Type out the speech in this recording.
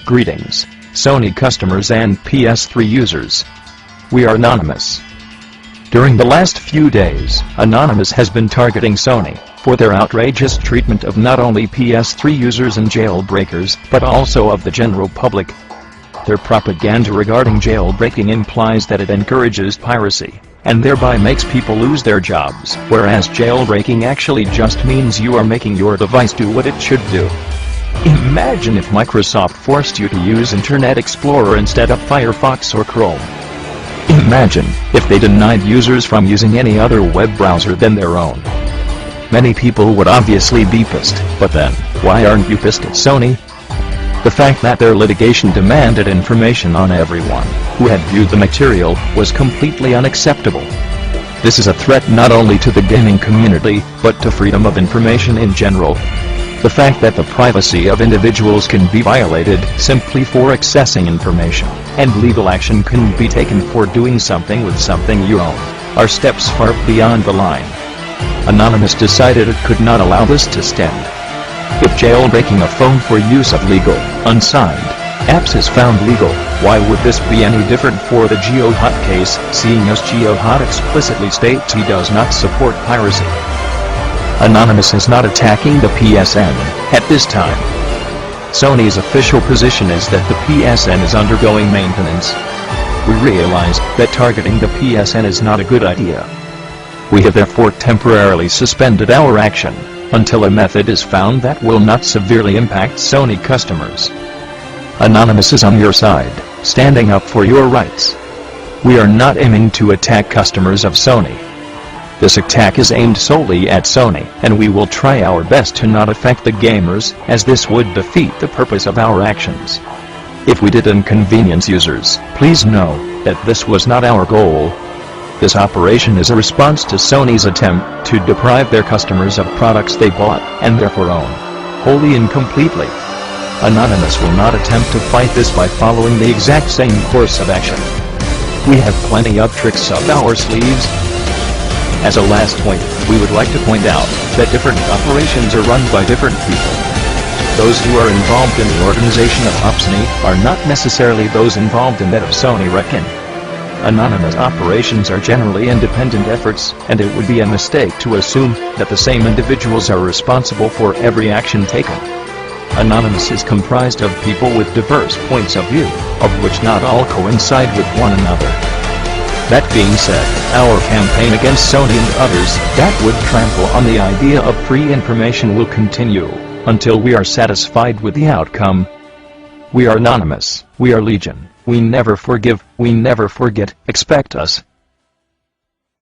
Greetings, Sony customers and PS3 users. We are Anonymous. During the last few days, Anonymous has been targeting Sony for their outrageous treatment of not only PS3 users and jailbreakers, but also of the general public. Their propaganda regarding jailbreaking implies that it encourages piracy, and thereby makes people lose their jobs, whereas jailbreaking actually just means you are making your device do what it should do. Imagine if Microsoft forced you to use Internet Explorer instead of Firefox or Chrome. Imagine if they denied users from using any other web browser than their own. Many people would obviously be pissed, but then, why aren't you pissed at Sony? The fact that their litigation demanded information on everyone who had viewed the material was completely unacceptable. This is a threat not only to the gaming community, but to freedom of information in general. The fact that the privacy of individuals can be violated simply for accessing information, and legal action can be taken for doing something with something you own, are steps far beyond the line. Anonymous decided it could not allow this to stand. If jailbreaking a phone for use of legal, unsigned apps is found legal, why would this be any different for the GeoHot case, seeing as GeoHot explicitly states he does not support piracy? Anonymous is not attacking the PSN at this time. Sony's official position is that the PSN is undergoing maintenance. We realize that targeting the PSN is not a good idea. We have therefore temporarily suspended our action until a method is found that will not severely impact Sony customers. Anonymous is on your side, standing up for your rights. We are not aiming to attack customers of Sony. This attack is aimed solely at Sony, and we will try our best to not affect the gamers, as this would defeat the purpose of our actions. If we did inconvenience users, please know that this was not our goal. This operation is a response to Sony's attempt to deprive their customers of products they bought, and therefore own, wholly and completely. Anonymous will not attempt to fight this by following the exact same course of action. We have plenty of tricks up our sleeves. As a last point, we would like to point out that different operations are run by different people. Those who are involved in the organization of Opsony are not necessarily those involved in that of Sony Reckon. Anonymous operations are generally independent efforts, and it would be a mistake to assume that the same individuals are responsible for every action taken. Anonymous is comprised of people with diverse points of view, of which not all coincide with one another. That being said, our campaign against Sony and others that would trample on the idea of free information will continue until we are satisfied with the outcome. We are Anonymous, we are Legion, we never forgive, we never forget, expect us.